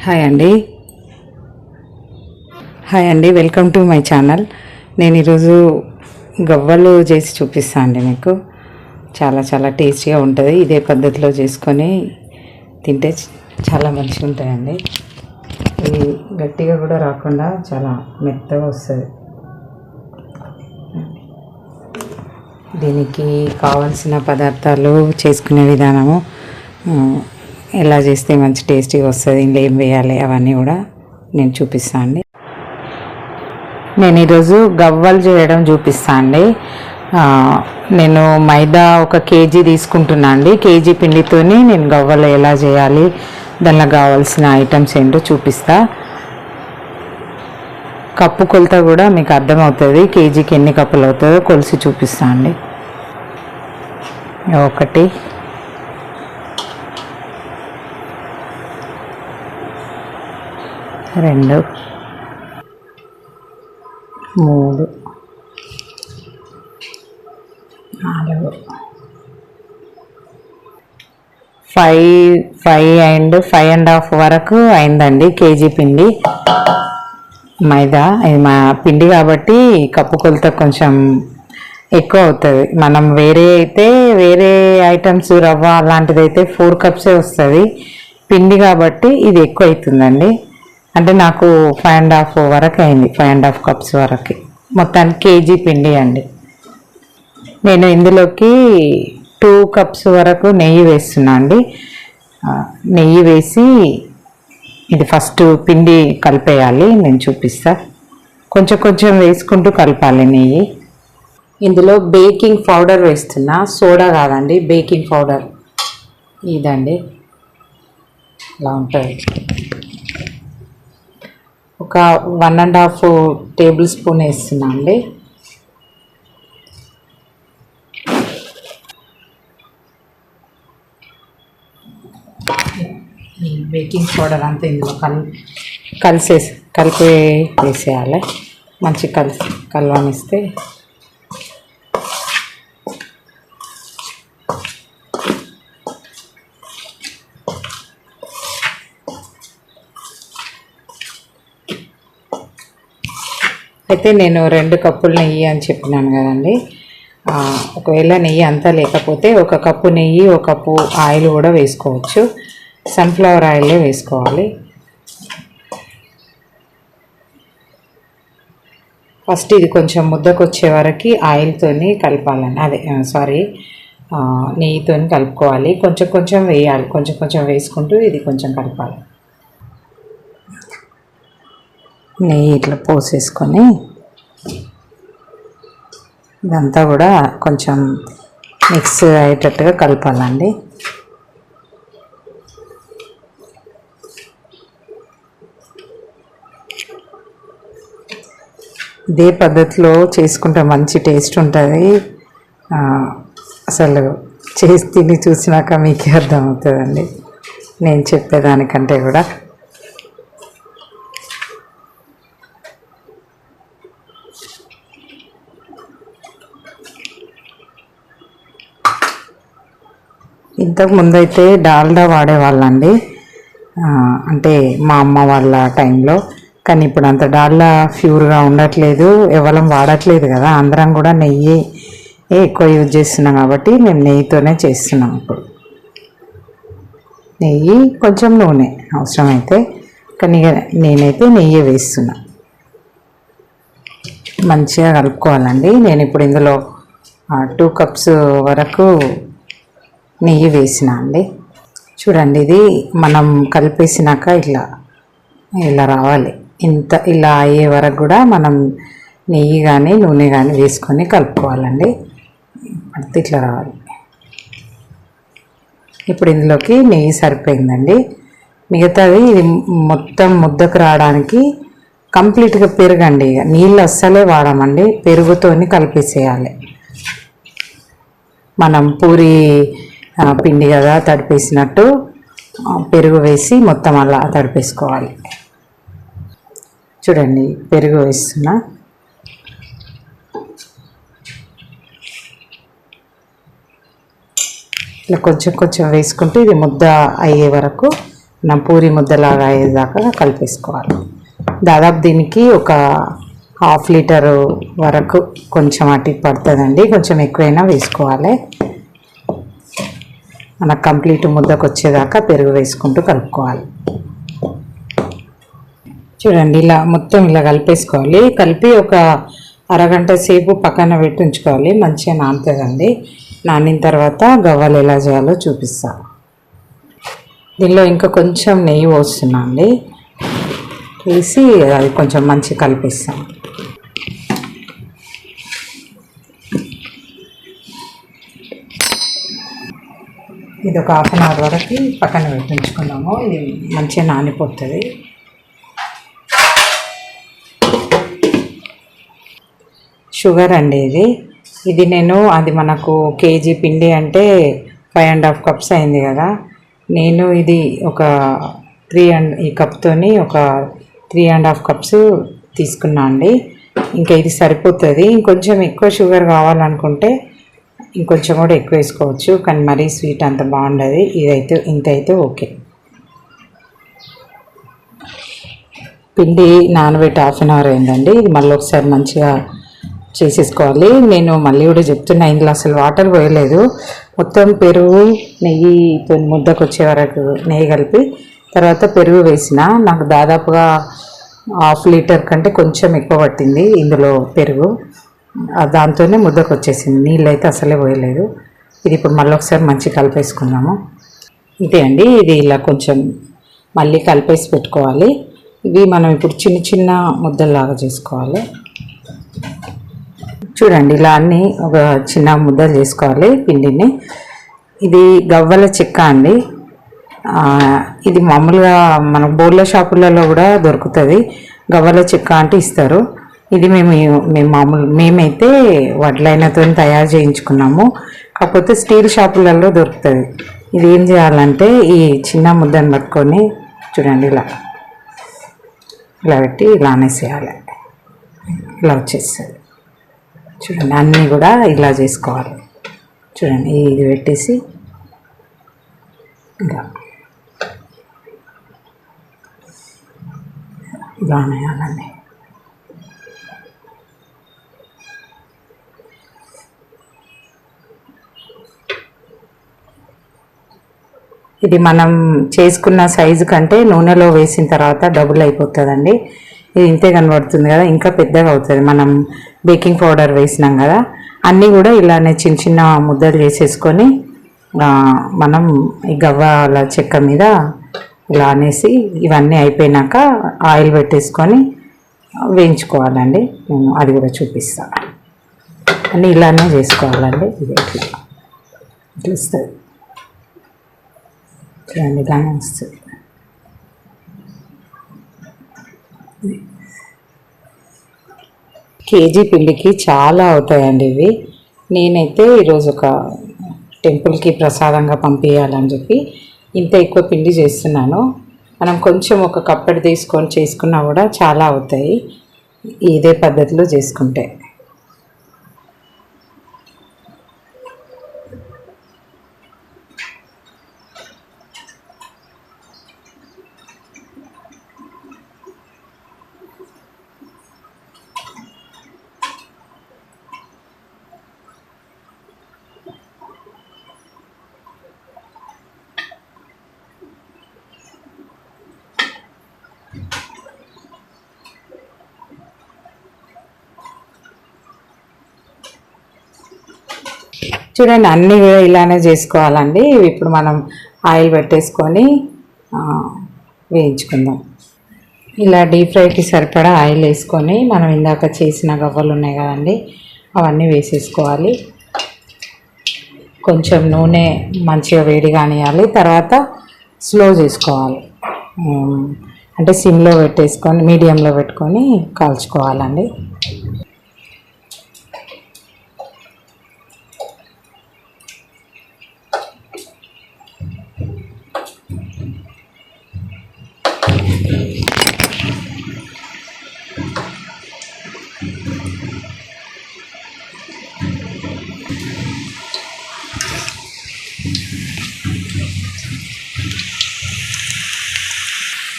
Hi అండి. Welcome to my channel. నేను ఈరోజు గవ్వలు చేసి చూపిస్తాను అండి మీకు. చాలా చాలా టేస్టీగా ఉంటుంది. ఇదే పద్ధతిలో చేసుకొని తింటే చాలా మంచిగా ఉంటాయండి. ఇది గట్టిగా కూడా రాకుండా చాలా మెత్తగా వస్తుంది. దీనికి కావాల్సిన పదార్థాలు, చేసుకునే విధానము, ఎలా చేస్తే మంచి టేస్టీగా వస్తుంది, ఇంట్లో ఏం వేయాలి అవన్నీ కూడా నేను చూపిస్తాను అండి. నేను ఈరోజు గవ్వలు చేయడం చూపిస్తాను అండి. నేను మైదా 1 కేజీ తీసుకుంటున్నా అండి. కేజీ పిండితోని నేను గవ్వలు ఎలా చేయాలి, దానిలో కావాల్సిన ఐటమ్స్ ఏంటో చూపిస్తా. కప్పు కొలత కూడా మీకు అర్థమవుతుంది. కేజీకి ఎన్ని కప్పులు అవుతుందో కొలిసి చూపిస్తా అండి. 1 2 3 4 5 అండ్ 5.5 వరకు అయిందండి కేజీ పిండి. మైదా ఇది మా పిండి కాబట్టి కప్పు కొలత కొంచెం ఎక్కువ అవుతుంది. మనం వేరే ఐటమ్స్ రవ్వ అలాంటిది అయితే 4 కప్సే వస్తుంది. పిండి కాబట్టి ఇది ఎక్కువ అవుతుందండి. అంటే నాకు 5.5 వరకు అయింది. 5.5 కప్స్ వరకు మొత్తానికి కేజీ పిండి అండి. నేను ఇందులోకి 2 కప్స్ వరకు నెయ్యి వేస్తున్నా అండి. నెయ్యి వేసి ఇది ఫస్ట్ పిండి కలిపేయాలి. నేను చూపిస్తా. కొంచెం కొంచెం వేసుకుంటూ కలపాలి నెయ్యి. ఇందులో బేకింగ్ పౌడర్ వేస్తున్నా, సోడా కాదండి, బేకింగ్ పౌడర్. ఇదండి ఇలా ఉంటుంది. ఒక 1.5 టేబుల్ స్పూన్ వేస్తున్నా అండి. ఈ బేకింగ్ పౌడర్ అంతా ఇందులో కలిపి వేసేయాలి. మంచి కలవనిస్తే అయితే నేను 2 కప్పులు నెయ్యి అని చెప్పినాను కదండి. ఒకవేళ నెయ్యి అంతా లేకపోతే 1 కప్పు నెయ్యి, 1 కప్పు ఆయిల్ కూడా వేసుకోవచ్చు. సన్ఫ్లవర్ ఆయిలే వేసుకోవాలి. ఫస్ట్ ఇది కొంచెం ముద్దకు వచ్చే వరకు ఆయిల్తోని కలపాలండి. నెయ్యితో కలుపుకోవాలి. కొంచెం కొంచెం వేయాలి. కొంచెం కొంచెం వేసుకుంటూ ఇది కొంచెం కలపాలి. నెయ్యి ఇట్లా పోసేసుకొని ఇదంతా కూడా కొంచెం మిక్స్ అయ్యేటట్టుగా కలపాలండి. ఇదే పద్ధతిలో చేసుకుంటే మంచి టేస్ట్ ఉంటుంది. అసలు చేసి తిని చూసినాక మీకే అర్థమవుతుందండి నేను చెప్పేదానికంటే కూడా. ఇంతకు ముందైతే డాల్డా వాడేవాళ్ళండి, అంటే మా అమ్మ వాళ్ళ టైంలో. కానీ ఇప్పుడు అంత డాల్డా ప్యూర్గా ఉండట్లేదు, ఎవరం వాడట్లేదు కదా. అందరం కూడా నెయ్యి ఎక్కువ యూజ్ చేస్తున్నాం కాబట్టి మేము నెయ్యితోనే చేస్తున్నాం. ఇప్పుడు నెయ్యి కొంచెం నూనె అవసరమైతే, కానీ నేనైతే నెయ్యి వేస్తున్నా. మంచిగా కలుపుకోవాలండి. నేను ఇప్పుడు ఇందులో 2 కప్స్ వరకు నెయ్యి వేసిన అండి. చూడండి, ఇది మనం కలిపేసినాక ఇలా రావాలి. ఇలా అయ్యే వరకు కూడా మనం నెయ్యి కానీ నూనె కానీ వేసుకొని కలుపుకోవాలండి. పడితే ఇట్లా రావాలి. ఇప్పుడు ఇందులోకి నెయ్యి సరిపోయిందండి. మిగతాది ఇది మొత్తం ముద్దకు రావడానికి కంప్లీట్గా పెరుగండి. నీళ్ళు అస్సలే వాడమండి, పెరుగుతోని కలిపేసేయాలి. మనం పూరి పిండి కదా తడిపేసినట్టు పెరుగు వేసి మొత్తం అలా తడిపేసుకోవాలి. చూడండి, పెరుగు వేస్తున్నా. ఇలా కొంచెం కొంచెం వేసుకుంటూ ఇది ముద్ద అయ్యే వరకు మనం పూరి ముద్దలాగా అయ్యేదాకా కలిపేసుకోవాలి. దాదాపు దీనికి ఒక హాఫ్ లీటరు వరకు కొంచెం అటు పడుతుందండి, కొంచెం ఎక్కువైనా వేసుకోవాలి. మనకు కంప్లీట్ ముద్దకు వచ్చేదాకా పెరుగు వేసుకుంటూ కలుపుకోవాలి. చూడండి ఇలా మొత్తం ఇలా కలిపేసుకోవాలి. కలిపి ఒక అరగంట సేపు పక్కన పెట్టి ఉంచుకోవాలి. మంచిగా నానుతుందండి. నానిన తర్వాత గవ్వలు ఎలా చేయాలో చూపిస్తాను. దీనిలో ఇంకా కొంచెం నెయ్యి పోస్తున్నా అండి, వేసి అది కొంచెం మంచిగా కలిపిస్తాం. ఇది ఒక హాఫ్ అన్ అవర్ వరకు పక్కన పెట్టించుకున్నాము. ఇది మంచిగా నానిపోతుంది. షుగర్ అండి ఇది నేను అది మనకు కేజీ పిండి అంటే 5.5 కప్స్ అయింది కదా. నేను ఇది ఒక ఈ కప్తోని ఒక 3.5 కప్స్ తీసుకున్నా అండి. ఇంకా ఇది సరిపోతుంది. ఇంకొంచెం ఎక్కువ షుగర్ కావాలనుకుంటే ఇంకొంచెం కూడా ఎక్కువ వేసుకోవచ్చు, కానీ మరీ స్వీట్ అంత బాగుండదు. ఇదైతే ఇంత అయితే ఓకే. పిండి నానబెట్టి హాఫ్ అన్ అవర్ అయిందండి. ఇది మళ్ళీ ఒకసారి మంచిగా చేసేసుకోవాలి. నేను మళ్ళీ కూడా చెప్తున్నా, ఇందులో అసలు వాటర్ పోయలేదు. మొత్తం పెరుగు నెయ్యి ముద్దకు వచ్చే వరకు నెయ్యి కలిపి తర్వాత పెరుగు వేసిన. నాకు దాదాపుగా హాఫ్ లీటర్ కంటే కొంచెం ఎక్కువ పట్టింది ఇందులో పెరుగు. దాంతోనే ముద్దకు వచ్చేసింది. నీళ్ళు అయితే అసలే పోయలేదు. ఇది ఇప్పుడు మళ్ళీ ఒకసారి మంచిగా కలిపేసుకుందాము. ఇదే అండి, ఇది ఇలా కొంచెం మళ్ళీ కలిపేసి పెట్టుకోవాలి. ఇవి మనం ఇప్పుడు చిన్న చిన్న ముద్దల్లాగా చేసుకోవాలి. చూడండి ఇలా అన్నీ ఒక చిన్న ముద్దలు చేసుకోవాలి పిండిని. ఇది గవ్వల చెక్క అండి. ఇది మామూలుగా మన బోర్ల షాపులలో కూడా దొరుకుతుంది. గవ్వల చెక్క అంటే ఇస్తారు. ఇది మేమైతే వడ్లైనతో తయారు చేయించుకున్నాము. కాకపోతే స్టీల్ షాపులలో దొరుకుతుంది. ఇది ఏం చేయాలంటే ఈ చిన్న ముద్దను పట్టుకొని చూడండి ఇలా పెట్టి ఇలా అనేసేయాలి. ఇలా వచ్చేస్తుంది. చూడండి అన్నీ కూడా ఇలా చేసుకోవాలి. చూడండి ఇది పెట్టేసి ఇలా అనేయాలండి. ఇది మనం చేసుకున్న సైజు కంటే నూనెలో వేసిన తర్వాత డబుల్ అయిపోతుందండి. ఇది ఇంతే కనబడుతుంది కదా, ఇంకా పెద్దగా అవుతుంది. మనం బేకింగ్ పౌడర్ వేసినాం కదా. అన్నీ కూడా ఇలానే చిన్న చిన్న ముద్దలు చేసేసుకొని మనం ఈ గవ్వల చెక్క మీద ఇలా అనేసి ఇవన్నీ అయిపోయినాక ఆయిల్ పెట్టేసుకొని వేయించుకోవాలండి. నేను అది కూడా చూపిస్తాను. అన్నీ ఇలానే చేసుకోవాలండి. ఇది ఇట్లా వస్తుంది. చూడండి ఇలానే వస్తుంది. కేజీ పిండికి చాలా అవుతాయండి ఇవి. నేనైతే ఈరోజు ఒక టెంపుల్కి ప్రసాదంగా పంపించాలని చెప్పి ఇంత ఎక్కువ పిండి చేస్తున్నాను. మనం కొంచెం ఒక కప్పటి తీసుకొని చేసుకున్నా కూడా చాలా అవుతాయి ఇదే పద్ధతిలో చేసుకుంటే. చూడండి అన్నీ కూడా ఇలానే చేసుకోవాలండి. ఇప్పుడు మనం ఆయిల్ పెట్టేసుకొని వేయించుకుందాం. ఇలా డీప్ ఫ్రైకి సరిపడా ఆయిల్ వేసుకొని మనం ఇందాక చేసిన గవ్వలు ఉన్నాయి కదండి, అవన్నీ వేసేసుకోవాలి. కొంచెం నూనె మంచిగా వేడి కానియాలి. తర్వాత స్లో చేసుకోవాలి, అంటే సిమ్లో పెట్టేసుకొని మీడియంలో పెట్టుకొని కాల్చుకోవాలండి.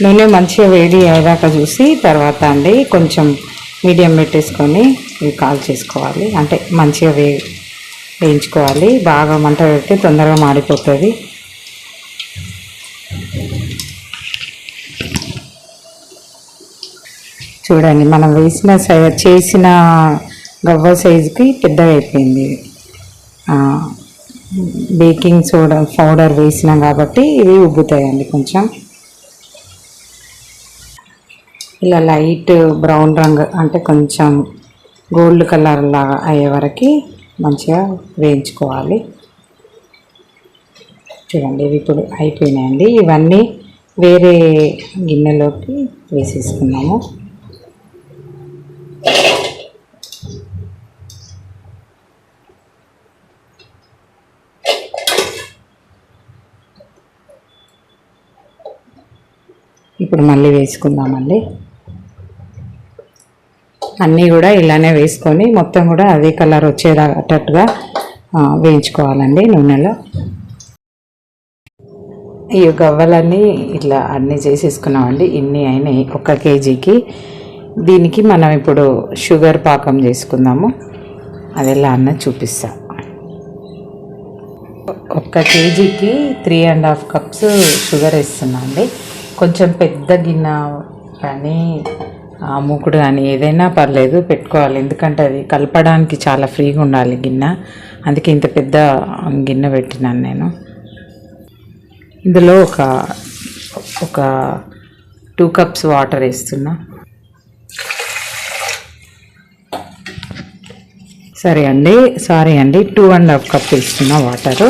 నూనె మంచిగా వేడి అయ్యాక చూసి తర్వాత అండి కొంచెం మీడియం పెట్టేసుకొని ఇవి కాల్ చేసుకోవాలి. అంటే మంచిగా వేయించుకోవాలి. బాగా మంట పెడితే తొందరగా మాడిపోతుంది. చూడండి, మనం చేసిన గవ్వ సైజుకి పెద్దగా అయిపోయింది. బేకింగ్ సోడా పౌడర్ వేసినాం కాబట్టి ఇవి ఉబ్బుతాయండి. కొంచెం ఇలా లైట్ బ్రౌన్ రంగు అంటే కొంచెం గోల్డ్ కలర్ లాగా అయ్యే వరకు మంచిగా వేయించుకోవాలి. చూడండి, ఇవి ఇప్పుడు అయిపోయినాయండి. ఇవన్నీ వేరే గిన్నెలోకి వేసేసుకున్నాము. ఇప్పుడు మళ్ళీ వేసుకుందామండి. అన్నీ కూడా ఇలానే వేసుకొని మొత్తం కూడా అదే కలర్ వచ్చేటట్టుగా వేయించుకోవాలండి నూనెలో. ఈ గవ్వలన్నీ ఇట్లా అన్నీ చేసేసుకున్నామండి. ఇన్ని అయినాయి 1 కేజీకి. దీనికి మనం ఇప్పుడు షుగర్ పాకం చేసుకుందాము. అది ఎలా అన్నది చూపిస్తా. 1 కేజీకి 3.5 కప్స్ షుగర్ వేస్తున్నా అండి. కొంచెం పెద్ద గిన్నె కానీ మూకుడు కానీ ఏదైనా పర్లేదు పెట్టుకోవాలి. ఎందుకంటే అది కలపడానికి చాలా ఫ్రీగా ఉండాలి గిన్నె. అందుకే ఇంత పెద్ద గిన్నె పెట్టినాను నేను. ఇందులో ఒక 2 కప్స్ వాటర్ వేస్తున్నా. సారీ అండి 2.5 కప్ వేస్తున్నా వాటరు.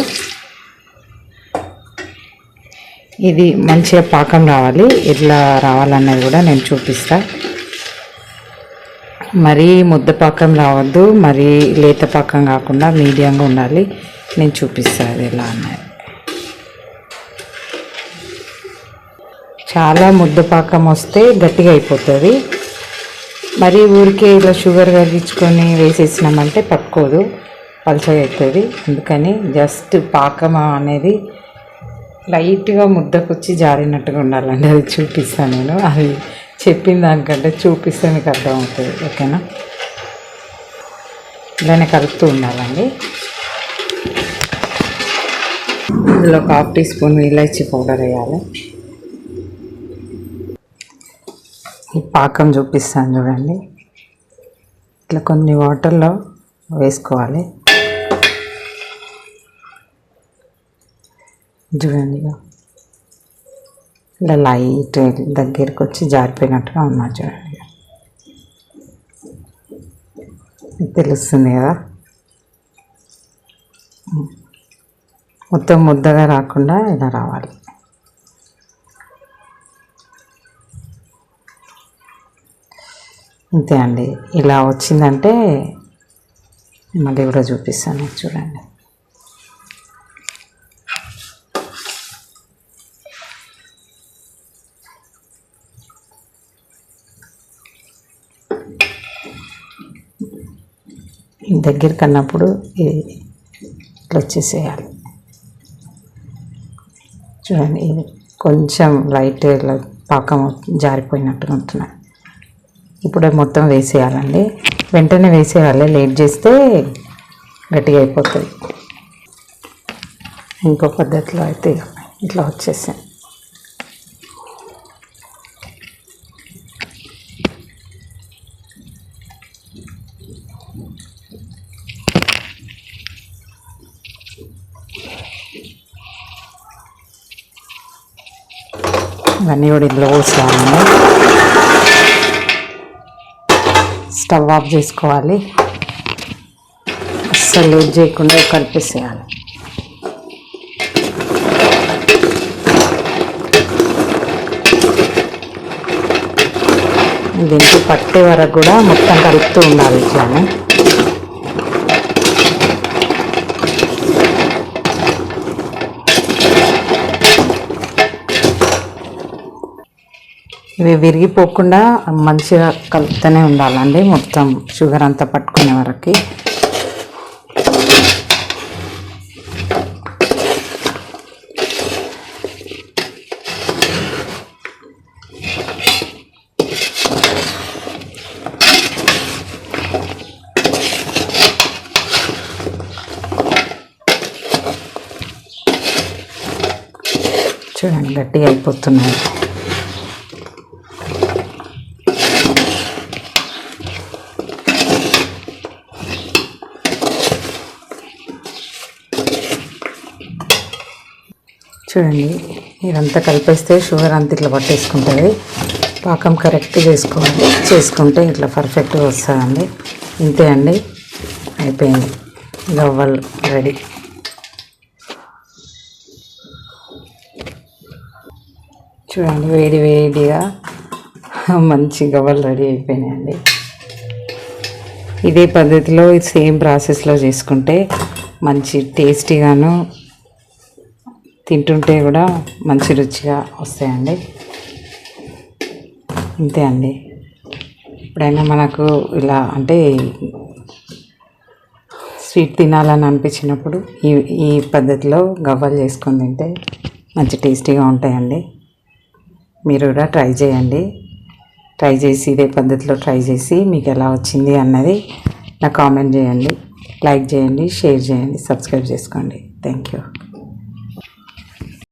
ఇది మంచిగా పాకం రావాలి. ఎట్లా రావాలన్నది కూడా నేను చూపిస్తా. మరీ ముద్ద పాకం రావద్దు, మరీ లేత పాకం కాకుండా మీడియంగా ఉండాలి. నేను చూపిస్తాను అది ఎలా అన్నది. చాలా ముద్ద పాకం వస్తే గట్టిగా అయిపోతుంది. మరి ఊరికే ఇలా షుగర్ కరిగించుకొని వేసేసినామంటే పట్టుకోదు, పలుచగా అవుతుంది. అందుకని జస్ట్ పాకం అనేది లైట్గా ముద్దకొచ్చి జారినట్టుగా ఉండాలండి. అది చూపిస్తాను నేను. అది చెప్పిన దానికంటే చూపిస్తే మీకు అర్థమవుతుంది. ఓకేనా? ఇలానే కలుపుతూ ఉండాలండి. ఇందులో 1/2 టీ స్పూన్ ఇలాచీ పౌడర్ వేయాలి. ఈ పాకం చూపిస్తాను చూడండి. ఇట్లా కొన్ని వాటర్లో వేసుకోవాలి. చూడండి, ఇలా లైట్ దగ్గరికి వచ్చి జారిపోయినట్టుగా ఉన్నా చూడండి. తెలుస్తుంది కదా. మొత్తం ముద్దగా రాకుండా ఇలా రావాలి. అంతే అండి. ఇలా వచ్చిందంటే మళ్ళీ కూడా చూపిస్తాను చూడండి. దగ్గరికి అన్నప్పుడు ఇట్లా వచ్చేసేయాలి. చూడండి, ఇది కొంచెం లైట్ పాకం జారిపోయినట్టుగా ఉంటున్నాయి. ఇప్పుడు మొత్తం వేసేయాలండి. వెంటనే వేసేయాలి, లేట్ చేస్తే గట్టిగా అయిపోతుంది. ఇంకో పద్ధతిలో అయితే ఇట్లా వచ్చేసాయి. ఇవన్నీ కూడా ఇందులో పోసుకోవాలండి. స్టవ్ ఆఫ్ చేసుకోవాలి. అస్సలు లేట్ చేయకుండా కలిపేసేయాలి. దీనికి పట్టే వరకు కూడా మొత్తం కలుపుతూ ఉండాలి ఇట్లానే. ఇవి విరిగిపోకుండా మంచిగా కలుపుతూనే ఉండాలండి, మొత్తం షుగర్ అంతా పట్టుకునే వరకు. చూడండి గట్టిగా అయిపోతున్నాయి. చూడండి ఇదంతా కలిపేస్తే షుగర్ అంత ఇట్లా పట్టేసుకుంటుంది. పాకం కరెక్ట్ చేసుకుంటే ఇట్లా పర్ఫెక్ట్గా వస్తుందండి. ఇంతే అండి, అయిపోయింది, గవ్వలు రెడీ. చూడండి వేడి వేడిగా మంచి గవ్వలు రెడీ అయిపోయినాయండి. ఇదే పద్ధతిలో సేమ్ ప్రాసెస్లో చేసుకుంటే మంచి టేస్టీగాను తింటుంటే కూడా మంచి రుచిగా వస్తాయండి. అంతే అండి. ఎప్పుడైనా మనకు ఇలా అంటే స్వీట్ తినాలని అనిపించినప్పుడు ఈ పద్ధతిలో గవ్వలు చేసుకొని తింటే మంచి టేస్టీగా ఉంటాయండి. మీరు కూడా ట్రై చేయండి. ట్రై చేసి ఇదే పద్ధతిలో ట్రై చేసి మీకు ఎలా వచ్చింది అన్నది నాకు కామెంట్ చేయండి, లైక్ చేయండి, షేర్ చేయండి, సబ్స్క్రైబ్ చేసుకోండి. Thank you.